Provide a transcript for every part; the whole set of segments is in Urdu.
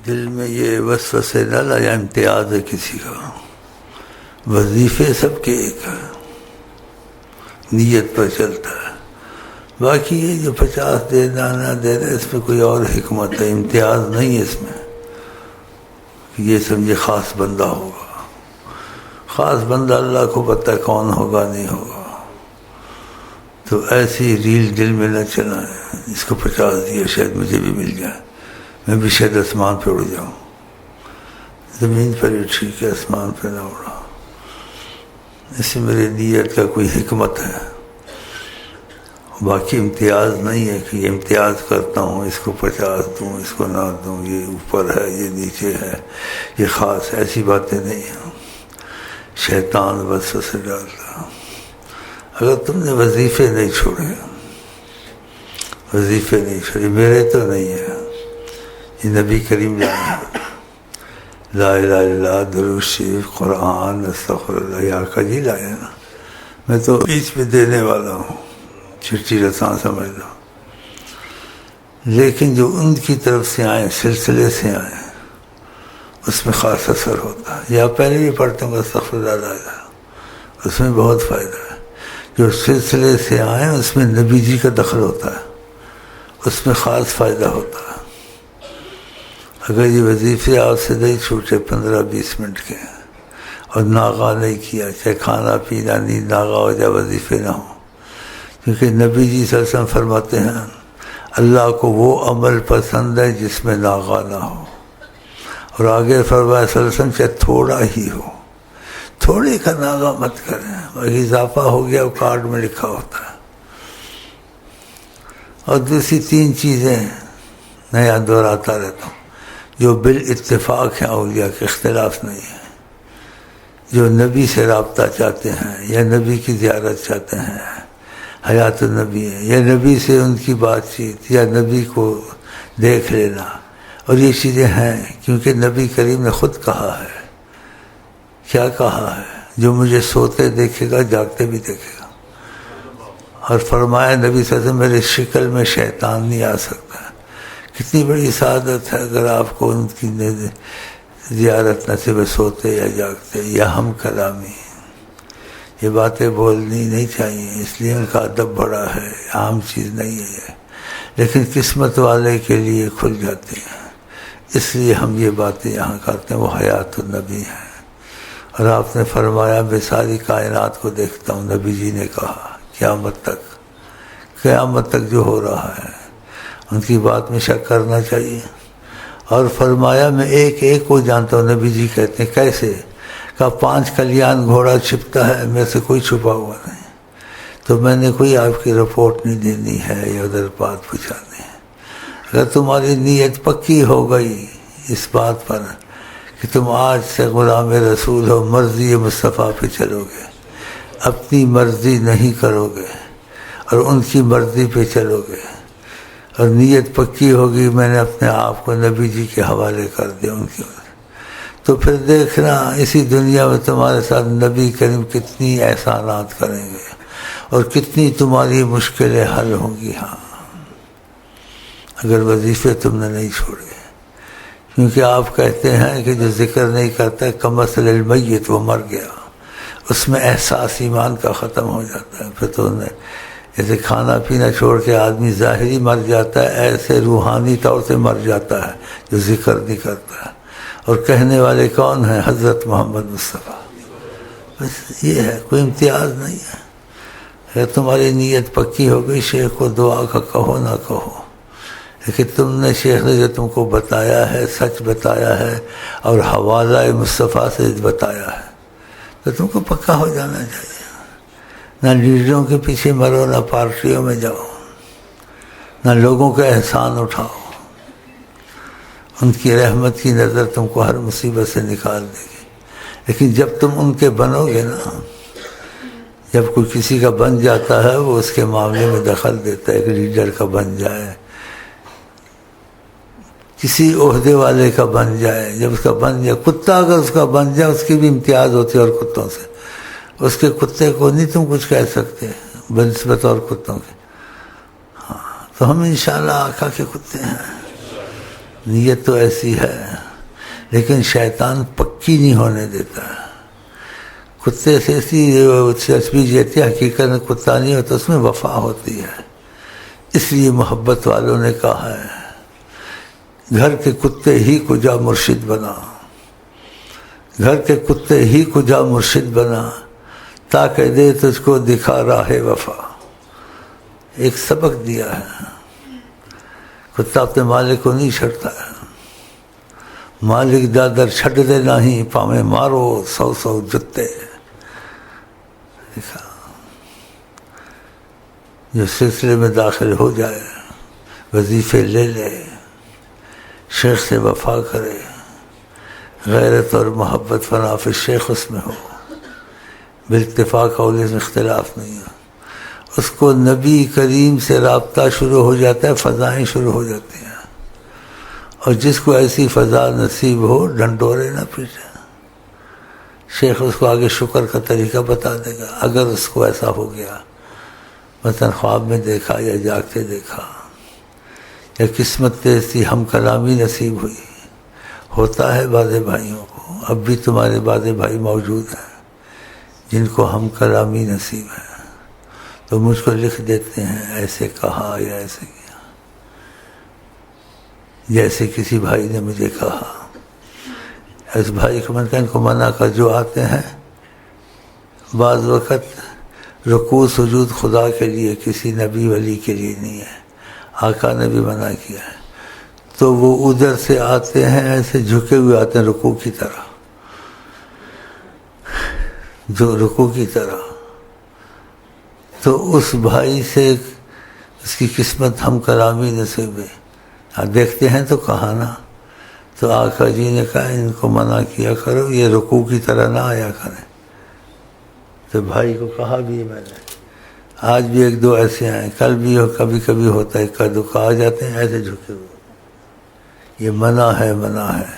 دل میں یہ وسوسے نہ لایا امتیاز ہے کسی کا، وظیفے سب کے ایک ہے، نیت پر چلتا ہے۔ باقی یہ جو 50 دینا نہ دینا اس میں کوئی اور حکمت ہے، امتیاز نہیں ہے اس میں کہ یہ سمجھے خاص بندہ ہوگا۔ خاص بندہ اللہ کو پتہ کون ہوگا نہیں ہوگا، تو ایسی ریل دل میں نہ چلائیں اس کو 50 دیا شاید مجھے بھی مل جائے، میں بھی شاید آسمان پہ اڑ جاؤں۔ زمین پر ہی ٹھیک ہے، آسمان پہ نہ اڑا۔ اس میں میری نیت کا کوئی حکمت ہے، باقی امتیاز نہیں ہے کہ یہ امتیاز کرتا ہوں، اس کو 50 دوں، اس کو نہ دوں، یہ اوپر ہے یہ نیچے ہے، یہ خاص، ایسی باتیں نہیں ہیں۔ شیطان وسوسے ڈالتا۔ اگر تم نے وظیفے نہیں چھوڑے، وظیفے نہیں چھوڑے، میرے تو نہیں ہے، یہ نبی کریم لائے، لا الہ الا اللہ، درود شریف، قرآن، استغفر اللہ، یا کا جی لائے نا، میں تو بیچ میں دینے والا ہوں، چٹھی رساں سمجھ لو۔ لیکن جو ان کی طرف سے آئیں، سلسلے سے آئیں، اس میں خاص اثر ہوتا ہے۔ یا پہلے بھی پڑھتے ہوں استغفر اللہ، اس میں بہت فائدہ ہے۔ جو سلسلے سے آئیں اس میں نبی جی کا دخل ہوتا ہے، اس میں خاص فائدہ ہوتا ہے۔ اگر یہ وظیفے آپ سے نہیں چھوٹے 15-20 منٹ کے اور ناغہ نہیں کیا، چاہے کھانا پینا نیند ناغہ ہو جائے، وظیفے نہ ہوں، کیونکہ نبی جی صلی اللہ علیہ وسلم فرماتے ہیں اللہ کو وہ عمل پسند ہے جس میں ناغہ نہ ہو، اور آگے فرمایا صلی اللہ علیہ وسلم چاہے تھوڑا ہی ہو، تھوڑے کا ناغہ مت کریں، باقی اضافہ ہو گیا وہ کارڈ میں لکھا ہوتا ہے۔ اور دوسری 3 چیزیں میں یہاں دہراتا رہتا ہوں جو بالاتفاق ہیں، اولیاء کے اختلاف نہیں ہے۔ جو نبی سے رابطہ چاہتے ہیں یا نبی کی زیارت چاہتے ہیں، حیات النبی ہے، یا نبی سے ان کی بات چیت یا نبی کو دیکھ لینا، اور یہ چیزیں ہیں کیونکہ نبی کریم نے خود کہا ہے، کیا کہا ہے، جو مجھے سوتے دیکھے گا جاگتے بھی دیکھے گا، اور فرمایا نبی صلی اللہ علیہ وسلم میرے شکل میں شیطان نہیں آ سکتا۔ کتنی بڑی سعادت ہے اگر آپ کو ان کی زیارت نصیب سوتے یا جاگتے یا ہم کلامی۔ یہ باتیں بولنی نہیں چاہیے، اس لیے ان کا ادب بڑا ہے، عام چیز نہیں ہے یہ، لیکن قسمت والے کے لیے کھل جاتی ہیں، اس لیے ہم یہ باتیں یہاں کرتے ہیں۔ وہ حیات النبی ہیں، اور آپ نے فرمایا میں ساری کائنات کو دیکھتا ہوں، نبی جی نے کہا قیامت تک جو ہو رہا ہے ان کی بات میں شک کرنا چاہیے۔ اور فرمایا میں ایک ایک کو جانتا ہوں، نبی جی کہتے ہیں کیسے؟ کہا 5 کلیان گھوڑا چھپتا ہے، میں سے کوئی چھپا ہوا نہیں، تو میں نے کوئی آپ کی رپورٹ نہیں دینی ہے یا ادھر بات پوچھانی ہے۔ اگر تمہاری نیت پکی ہو گئی اس بات پر کہ تم آج سے غلام رسول ہو، مرضی مصطفیٰ پہ چلو گے، اپنی مرضی نہیں کرو گے اور ان کی مرضی پہ چلو گے، اور نیت پکی ہوگی میں نے اپنے آپ کو نبی جی کے حوالے کر دیا ان کی، تو پھر دیکھنا اسی دنیا میں تمہارے ساتھ نبی کریم کتنی احسانات کریں گے اور کتنی تمہاری مشکلیں حل ہوں گی۔ ہاں اگر وظیفے تم نے نہیں چھوڑے، کیونکہ آپ کہتے ہیں کہ جو ذکر نہیں کرتا کمثل المیت، وہ مر گیا، اس میں احساس ایمان کا ختم ہو جاتا ہے۔ پھر تو جیسے کھانا پینا چھوڑ کے آدمی ظاہری مر جاتا ہے، ایسے روحانی طور سے مر جاتا ہے جو ذکر نہیں کرتا ہے۔ اور کہنے والے کون ہیں؟ حضرت محمد مصطفیٰ۔ بس یہ ہے، کوئی امتیاز نہیں ہے۔ اگر تمہاری نیت پکی ہو گئی، شیخ کو دعا کا کہو نہ کہو، لیکن تم نے شیخ نے جو تم کو بتایا ہے سچ بتایا ہے اور حوالہ مصطفیٰ سے بتایا ہے، تو تم کو پکا ہو جانا چاہیے۔ نہ لیڈروں کے پیچھے مرو، نہ پارٹیوں میں جاؤ، نہ لوگوں کا احسان اٹھاؤ، ان کی رحمت کی نظر تم کو ہر مصیبت سے نکال دے گی۔ لیکن جب تم ان کے بنو گے نا، جب کوئی کسی کا بن جاتا ہے وہ اس کے معاملے میں دخل دیتا ہے، ایک لیڈر کا بن جائے، کسی عہدے والے کا بن جائے، جب اس کا بن جائے، کتا اگر اس کا بن جائے اس کی بھی امتیاز ہوتی ہے اور کتوں سے، اس کے کتے کو نہیں تم کچھ کہہ سکتے بنسبت اور کتوں کے۔ ہاں تو ہم انشاءاللہ آقا کے کتے ہیں، نیت تو ایسی ہے لیکن شیطان پکی نہیں ہونے دیتا ہے. کتے سے ایسی دلچسپی جیتی ہے، حقیقت میں کتا نہیں ہوتا، اس میں وفا ہوتی ہے. اس لیے محبت والوں نے کہا ہے گھر کے کتے ہی کو جا مرشد بنا، گھر کے کتے ہی کو جا مرشد بنا، تاکہ دے تجھ کو دکھا راہ وفا. ایک سبق دیا ہے. کتا اپنے مالک کو نہیں چھڑتا ہے. مالک دادر چھڈ دے نہیں، پاویں مارو 100 جتے. جو سلسلے میں داخل ہو جائے، وظیفے لے لے، شیخ سے وفا کرے، غیرت اور محبت فنا فی شیخ اس میں ہو، بالاتفاق اور اس میں اختلاف نہیں ہے. اس کو نبی کریم سے رابطہ شروع ہو جاتا ہے، فضائیں شروع ہو جاتی ہیں. اور جس کو ایسی فضا نصیب ہو ڈنڈورے نہ پیٹے. شیخ اس کو آگے شکر کا طریقہ بتا دے گا. اگر اس کو ایسا ہو گیا، مثلا خواب میں دیکھا یا جاگتے دیکھا، یا قسمت ایسی ہم کلامی نصیب ہوئی. ہوتا ہے بعض بھائیوں کو، اب بھی تمہارے بعض بھائی موجود ہیں جن کو ہم کلامی نصیب ہے، تو مجھ کو لکھ دیتے ہیں ایسے کہا یا ایسے کیا. جیسے کسی بھائی نے مجھے کہا، اس بھائی کو میں نے کہا ان کو منع کر، جو آتے ہیں بعض وقت رکوع سجود خدا کے لیے، کسی نبی ولی کے لیے نہیں ہے. آقا نے بھی منع کیا ہے. تو وہ ادھر سے آتے ہیں ایسے جھکے ہوئے آتے ہیں رکوع کی طرح، جو رکوع کی طرح. تو اس بھائی سے اس کی قسمت ہم کلامی نصیب ہے. دیکھتے ہیں تو کہا نا. تو آقا جی نے کہا ان کو منع کیا کرو، یہ رکوع کی طرح نہ آیا کریں. تو بھائی کو کہا بھی میں نے. آج بھی 1-2 ایسے ہیں، کل بھی کبھی کبھی ہوتا ہے، ایک دو آ جاتے ہیں ایسے جھکے ہوئے. یہ منع ہے، منع ہے.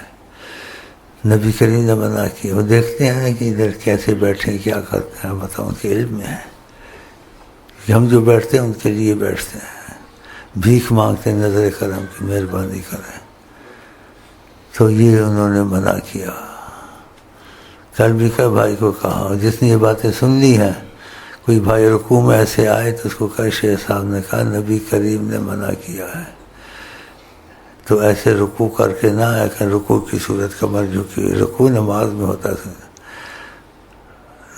نبی کریم نے منع کیا. وہ دیکھتے ہیں کہ ادھر کیسے بیٹھے، کیا کرتے ہیں، بتاؤ ان کے علم میں ہے کہ ہم جو بیٹھتے ہیں ان کے لیے بیٹھتے ہیں. بھیک مانگتے ہیں نظر کرم کی مہربانی کریں. تو یہ انہوں نے منع کیا. کل بھی کا بھائی کو کہا، جس نے یہ باتیں سن لی ہیں، کوئی بھائی رکوع میں ایسے آئے تو اس کو کہا شیخ صاحب نے کہا نبی کریم نے منع کیا ہے، تو ایسے رکوع کر کے نہ آیا کہ رکوع کی صورت کمر جھکی ہوئی. رکوع نماز میں ہوتا تھا.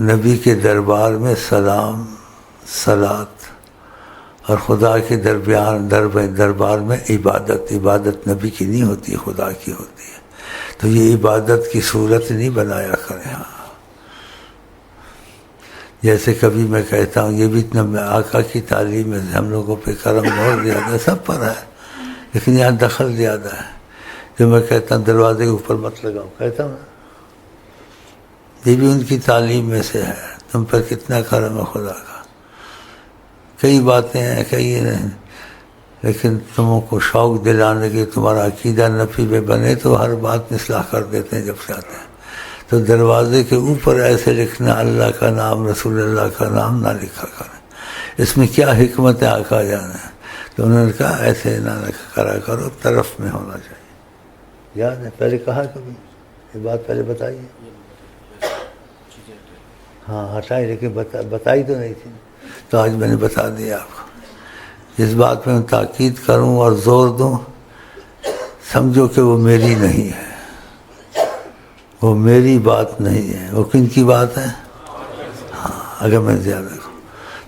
نبی کے دربار میں سلام، صلات اور خدا کے دربار میں عبادت نبی کی نہیں ہوتی، خدا کی ہوتی ہے. تو یہ عبادت کی صورت نہیں بنایا کریں. ہاں جیسے کبھی میں کہتا ہوں، یہ بھی اتنا آقا کی تعلیم ہے، ہم لوگوں پہ کرم بہت زیادہ ہے، سب پر ہے، لیکن یہاں دخل زیادہ ہے. جو میں کہتا ہوں دروازے کے اوپر مت لگاؤ، کہتا ہوں یہ بھی ان کی تعلیم میں سے ہے. تم پر کتنا کرم ہے خدا کا. کئی باتیں ہیں، کئی نہیں، لیکن تم کو شوق دلانے کے تمہارا عقیدہ نفی میں بنے تو ہر بات اصلاح کر دیتے ہیں جب چاہتے ہیں. تو دروازے کے اوپر ایسے لکھنا اللہ کا نام، رسول اللہ کا نام نہ لکھا کریں. اس میں کیا حکمت ہے آقا جانا ہے. تو انہوں نے کہا ایسے نہ کرا کرو، طرف میں ہونا چاہیے. یاد ہے پہلے کہا کبھی یہ بات پہلے بتائیے. ہاں ہٹائی، لیکن بتائی تو نہیں تھی. تو آج میں نے بتا دیا آپ کو. اس بات میں تاکید کروں اور زور دوں، سمجھو کہ وہ میری نہیں ہے، وہ میری بات نہیں ہے. وہ کن کی بات ہے؟ ہاں اگر میں زیادہ کروں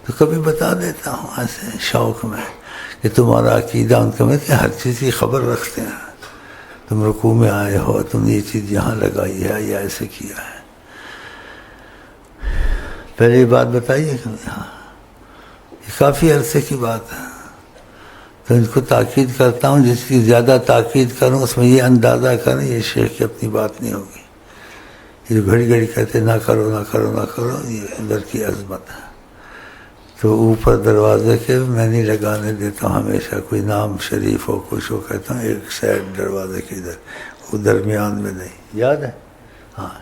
تو کبھی بتا دیتا ہوں ایسے شوق میں کہ تمہارا عقیدہ ان کا کہ ہر چیز کی خبر رکھتے ہیں. تم رکوع میں آئے ہو، تم نے یہ چیز یہاں لگائی ہے یا ایسے کیا ہے. پہلے یہ بات بتائیے کہ ہاں یہ کافی عرصے کی بات ہے. تو ان کو تاکید کرتا ہوں، جس کی زیادہ تاکید کروں اس میں یہ اندازہ کریں یہ شیخ کی اپنی بات نہیں ہوگی. یہ گھڑی گھڑی کہتے نہ کرو نہ کرو نہ کرو، یہ اندر کی عظمت ہے. تو اوپر دروازے کے میں نہیں لگانے دیتا ہوں ہمیشہ. کوئی نام شریف ہو کچھ ہو کہتا ہوں ایک سائڈ دروازے کے ادھر، وہ درمیان میں نہیں. یاد ہے؟ ہاں.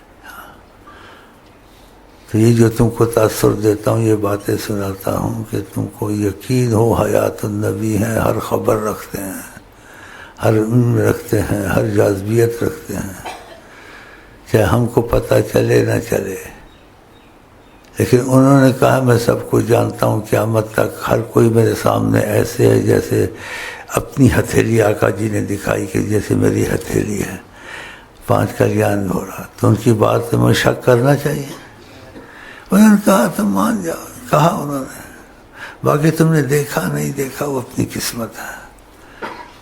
تو یہ جو تم کو تاثر دیتا ہوں، یہ باتیں سناتا ہوں کہ تم کو یقین ہو حیات النبی ہیں، ہر خبر رکھتے ہیں، ہر علم رکھتے ہیں، ہر جاذبیت رکھتے ہیں، چاہے ہم کو پتہ چلے نہ چلے، لیکن انہوں نے کہا میں سب کو جانتا ہوں، قیامت تک ہر کوئی میرے سامنے ایسے ہے جیسے اپنی ہتھیلی آقا جی نے دکھائی کہ جیسے میری ہتھیلی ہے، 5 کلیان ہو رہا، تو ان کی بات میں شک کرنا چاہیے؟ انہوں نے کہا تم مان جاؤ، کہا انہوں نے، باقی تم نے دیکھا نہیں دیکھا وہ اپنی قسمت ہے،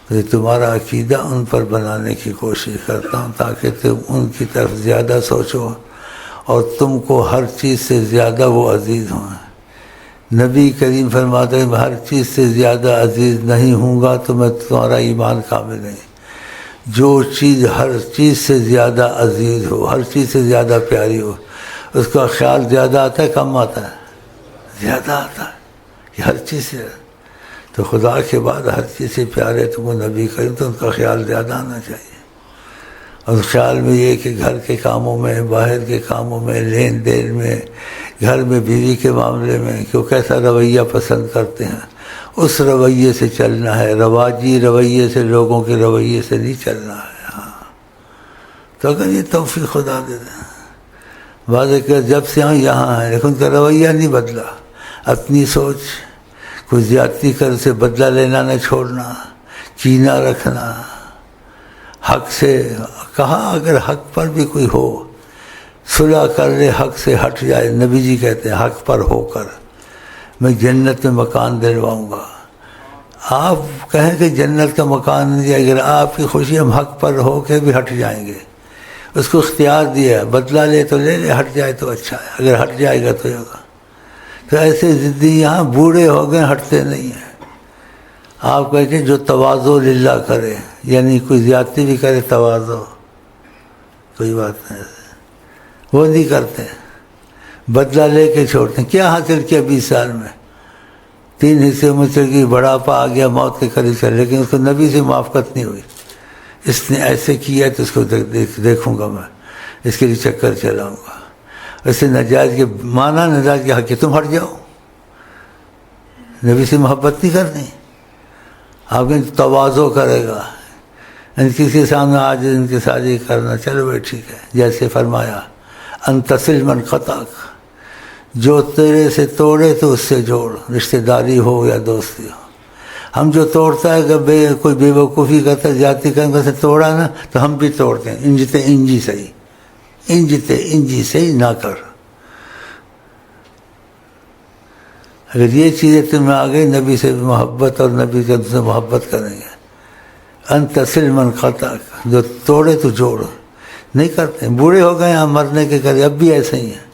تو یہ تمہارا عقیدہ ان پر بنانے کی کوشش کرتا ہوں تاکہ تم ان کی طرف زیادہ سوچو اور تم کو ہر چیز سے زیادہ وہ عزیز ہوں۔ نبی کریم فرماتے ہیں میں ہر چیز سے زیادہ عزیز نہیں ہوں گا تو میں تمہارا ایمان کامل نہیں۔ جو چیز ہر چیز سے زیادہ عزیز ہو، ہر چیز سے زیادہ پیاری ہو، اس کا خیال زیادہ آتا ہے کم آتا ہے؟ زیادہ آتا ہے کہ ہر چیز سے، تو خدا کے بعد ہر چیز سے پیارے تم کو نبی کریم، تو ان کا خیال زیادہ آنا چاہیے۔ اور خیال میں یہ کہ گھر کے کاموں میں، باہر کے کاموں میں، لین دین میں، گھر میں بیوی کے معاملے میں کہ وہ کیسا رویہ پسند کرتے ہیں، اس رویے سے چلنا ہے، رواجی رویے سے، لوگوں کے رویے سے نہیں چلنا ہے۔ ہاں تو اگر یہ توفیق خدا دے دیں، واضح کہ جب سے ہم یہاں ہیں لیکن ان کا رویہ نہیں بدلا، اپنی سوچ، کوئی زیادتی کر سے بدلہ لینا نہ چھوڑنا، کینہ رکھنا، حق سے کہا اگر حق پر بھی کوئی ہو صلح کر لے، حق سے ہٹ جائے، نبی جی کہتے ہیں حق پر ہو کر میں جنت میں مکان دلواؤں گا۔ آپ کہیں کہ جنت کا مکان نہیں دیا، اگر آپ کی خوشی ہم حق پر ہو کے بھی ہٹ جائیں گے، اس کو اختیار دیا، بدلہ لے تو لے لے، ہٹ جائے تو اچھا ہے، اگر ہٹ جائے گا تو ہوگا۔ تو ایسے ضدی یہاں بوڑھے ہو گئے، ہٹتے نہیں ہیں۔ آپ کہتے ہیں جو تواضع للہ کرے، یعنی کوئی زیادتی بھی کرے تواضع، کوئی بات نہیں، وہ نہیں کرتے، بدلہ لے کے چھوڑتے ہیں۔ کیا حاصل کیا 20 سال میں؟ 3 حصے میں چل گئی، بڑھاپا آ گیا، موت کے قریب چل، لیکن اس کو نبی سے موافقت نہیں ہوئی۔ اس نے ایسے کیا تو اس کو دیکھوں گا میں، اس کے لیے چکر چلاؤں گا۔ ایسے نجائز کے مانا، نجائز کے حق کہ تم ہٹ جاؤ، نبی سے محبت نہیں کرنی۔ آپ کے تواضع کرے گا، کسی کے سامنے آج ان کے ساتھ یہ کرنا، چلو بھائی ٹھیک ہے، جیسے فرمایا ان تصل من قطعک، جو تیرے سے توڑے تو اس سے جوڑ، رشتہ داری ہو یا دوستی ہو۔ ہم جو توڑتا ہے کہ کوئی بے وقوفی کرتا ہے، زیادتی کرنے سے توڑا نا تو ہم بھی توڑتے ہیں، انجتے انجی صحیح، انجتے انجی صحیح نہ کر۔ اگر یہ چیزیں تمہیں آ گئی، نبی سے محبت اور نبی سے محبت کریں گے۔ ان تصل من قطعک، جو توڑے تو جوڑ، نہیں کرتے۔ بوڑھے ہو گئے ہیں مرنے کے قریب، اب بھی ایسے ہی ہیں۔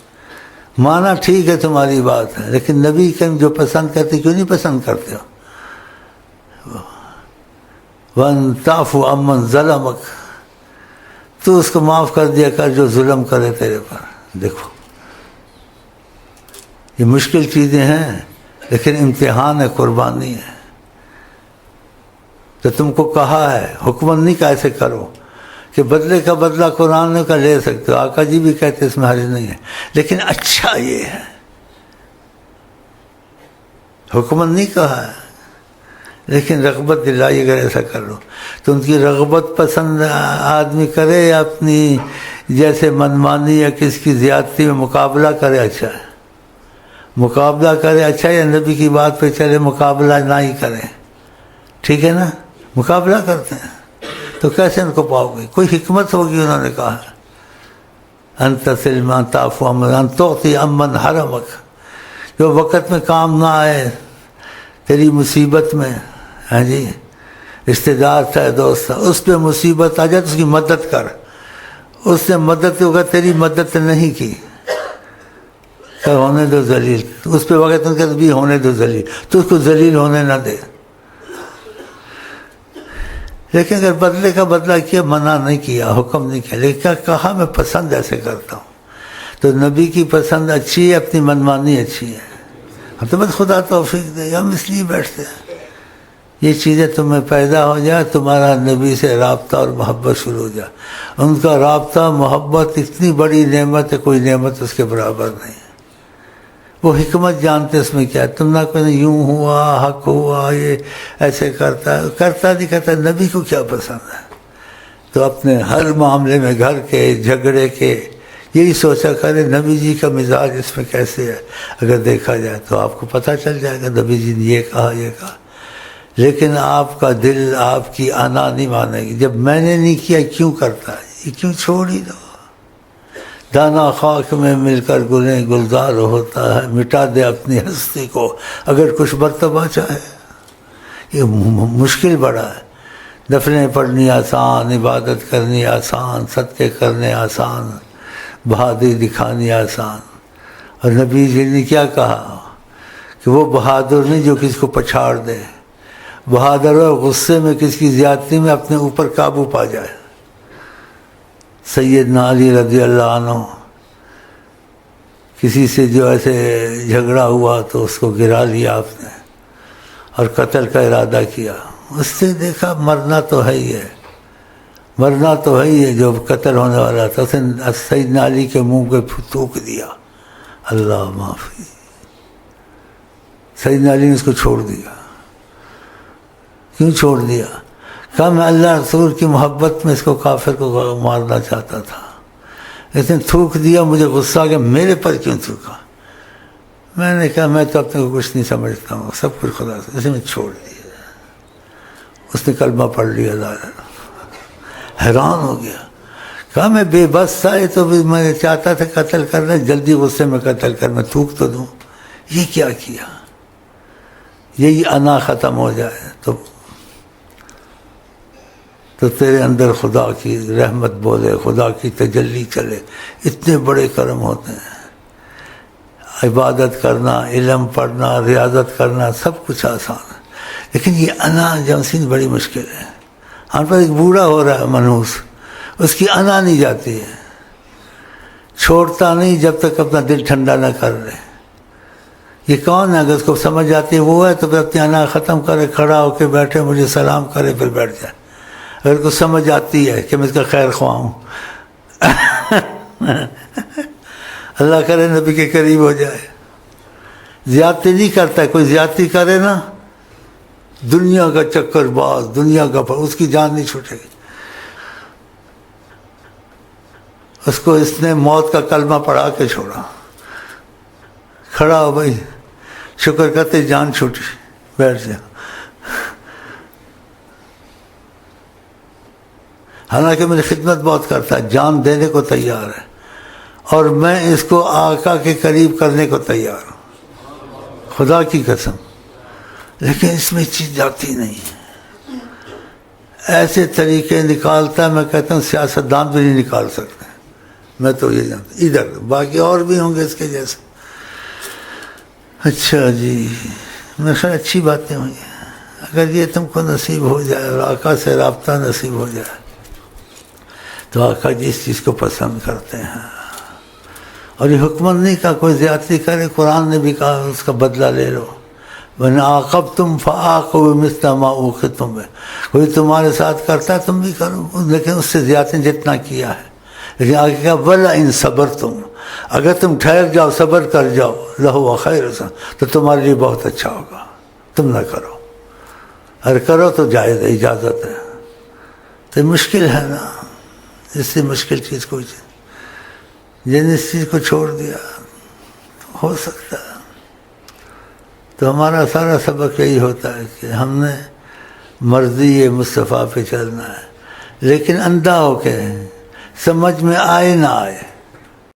مانا ٹھیک ہے تمہاری بات ہے، لیکن نبی کے جو پسند کرتے کیوں نہیں پسند کرتے ہو؟ وَأَن تَعْفُوَ عَمَّنْ ظَلَمَكَ، تو اس کو معاف کر دیا کر جو ظلم کرے تیرے پر۔ دیکھو یہ مشکل چیزیں ہیں، لیکن امتحان ہے، قربانی ہے۔ تو تم کو کہا ہے، حکم نہیں کہ ایسے کرو، کہ بدلے کا بدلہ قرآن کا لے سکتے ہو، آقا جی بھی کہتے اس میں حرج نہیں ہے، لیکن اچھا یہ ہے، حکم نہیں کہا ہے، لیکن رغبت دلائی اگر ایسا کر لو تو ان کی رغبت پسند آدمی کرے یا اپنی جیسے منمانی یا کس کی زیادتی میں مقابلہ کرے، اچھا ہے مقابلہ کرے، اچھا، یا نبی کی بات پہ چلے، مقابلہ نہ ہی کرے، ٹھیک ہے نا؟ مقابلہ کرتے ہیں تو کیسے ان کو پاؤ گے؟ کوئی حکمت ہوگی، انہوں نے کہا ان تصل من تعفو ان تعطی عمن حرمک، جو وقت میں کام نہ آئے تیری مصیبت میں، ہاں جی، رشتہ دار تھا، دوست تھا، اس پہ مصیبت آ جائے تو اس کی مدد کر، اس نے مدد ہوگا، تیری مدد نہیں کی، کہ ہونے دو ذلیل، اس پہ وقت بھی ہونے دو ذلیل، تو اس کو ذلیل ہونے نہ دے۔ لیکن اگر بدلے کا بدلہ کیا، منع نہیں کیا، حکم نہیں کیا، لیکن کیا کہا میں پسند ایسے کرتا ہوں، تو نبی کی پسند اچھی ہے، اپنی منمانی اچھی ہے، ہم تو بس خدا توفیق دے، ہم اس لیے بیٹھتے ہیں یہ چیزیں تمہیں پیدا ہو جائے، تمہارا نبی سے رابطہ اور محبت شروع ہو جائے۔ ان کا رابطہ محبت اتنی بڑی نعمت ہے، کوئی نعمت اس کے برابر نہیں ہے، وہ حکمت جانتے اس میں کیا ہے. تم نہ کوئی یوں ہوا حق ہوا یہ ایسے کرتا نہیں کرتا. نبی کو کیا پسند ہے؟ تو اپنے ہر معاملے میں گھر کے جھگڑے کے یہی سوچا کرے نبی جی کا مزاج اس میں کیسے ہے. اگر دیکھا جائے تو آپ کو پتہ چل جائے گا نبی جی نے یہ کہا یہ کہا. لیکن آپ کا دل آپ کی انا نہیں مانے گی. جب میں نے نہیں کیا کیوں کرتا ہے یہ کیوں چھوڑ ہی دو. دانا خاک میں مل کر گلیں گلزار ہوتا ہے. مٹا دے اپنی ہستی کو اگر کچھ مرتبہ چاہے. یہ مشکل بڑا ہے. دفنیں پڑھنی آسان, عبادت کرنی آسان, صدقے کرنے آسان, بہادری دکھانی آسان. اور نبی جی نے کیا کہا کہ وہ بہادر نہیں جو کسی کو پچھاڑ دے. بہادر اور غصے میں کسی کی زیادتی میں اپنے اوپر قابو پا جائے. سیدنا علی رضی اللہ عنہ کسی سے جو ایسے جھگڑا ہوا تو اس کو گرا لیا آپ نے اور قتل کا ارادہ کیا. اس سے دیکھا مرنا تو ہے ہی ہے, مرنا تو ہے ہی ہے. جو قتل ہونے والا تھا اس نے سیدنا علی کے منہ پہ تھوک دیا اللہ معافی. سیدنا علی نے اس کو چھوڑ دیا. کیوں چھوڑ دیا؟ کہا میں اللہ رسول کی محبت میں اس کو کافر کو مارنا چاہتا تھا. اس نے تھوک دیا, مجھے غصہ آ گیا میرے پر کیوں تھوکا. میں نے کہا میں تو اپنے کو کچھ نہیں سمجھتا ہوں, سب کچھ خدا سے. اسے میں چھوڑ دیا. اس نے کلمہ پڑھ لیا. حیران ہو گیا. کہا میں بے بس تھا, یہ تو میں چاہتا تھا قتل کرنا, جلدی غصے میں قتل کر میں تھوک تو دوں. یہ کیا کیا؟ یہی انا ختم ہو جائے تو تیرے اندر خدا کی رحمت بولے, خدا کی تجلی چلے. اتنے بڑے کرم ہوتے ہیں. عبادت کرنا, علم پڑھنا, ریاضت کرنا سب کچھ آسان ہے. لیکن یہ انا جمسین بڑی مشکل ہے. ہم پر ایک بوڑھا ہو رہا ہے منحوس, اس کی انا نہیں جاتی ہے. چھوڑتا نہیں جب تک اپنا دل ٹھنڈا نہ کر لے. یہ کون ہے؟ اگر اس کو سمجھ آتی ہے وہ ہے تو پھر اپنی انا ختم کرے, کھڑا ہو کے بیٹھے, مجھے سلام کرے, پھر بیٹھ جائے. اگر کو سمجھ آتی ہے کہ میں اس کا خیر خواہ ہوں اللہ کرے نبی کے قریب ہو جائے. زیادتی نہیں کرتا ہے. کوئی زیادتی کرے نا دنیا کا چکر باز, دنیا کا اس کی جان نہیں چھوٹے گی. اس کو اس نے موت کا کلمہ پڑھا کے چھوڑا. کھڑا ہو بھائی, شکر کرتے جان چھوٹی, بیٹھ جا. حالانکہ میری خدمت بہت کرتا ہے, جان دینے کو تیار ہے, اور میں اس کو آقا کے قریب کرنے کو تیار ہوں, خدا کی قسم. لیکن اس میں چیز جاتی نہیں. ایسے طریقے نکالتا ہے, میں کہتا ہوں سیاستدان بھی نہیں نکال سکتے. میں تو یہ جانتا ادھر, باقی اور بھی ہوں گے اس کے جیسے. اچھا جی, میرے خیال اچھی باتیں ہوئی. اگر یہ تم کو نصیب ہو جائے اور آقا سے رابطہ نصیب ہو جائے تو آقا جس چیز کو پسند کرتے ہیں. اور یہ حکمت نہیں کہا کوئی زیادتی کرے, قرآن نے بھی کہا اس کا بدلہ لے لو. وَإِنْ عَاقَبْتُمْ فَعَاقِبُوا مِثْلَ مَا عُوقِبْتُمْ بِهِ. کوئی تمہارے ساتھ کرتا ہے تم بھی کرو, لیکن اس سے زیادہ جتنا کیا ہے. لیکن آگے کہا وَلَئِنْ صَبَرْتُمْ, اگر تم ٹھہر جاؤ, صبر کر جاؤ, لَهُوَ خَيْرٌ, تو تمہارے لیے بہت اچھا ہوگا. تم نہ کرو, اگر کرو تو جائز ہے, اجازت ہے. تو مشکل ہے نا, اس سے مشکل چیز کوئی چیز. جن اس چیز کو چھوڑ دیا تو ہو سکتا ہے. تو ہمارا سارا سبق یہی ہوتا ہے کہ ہم نے مرضی مصطفیٰ پہ چلنا ہے, لیکن اندھا ہو کے, سمجھ میں آئے نہ آئے.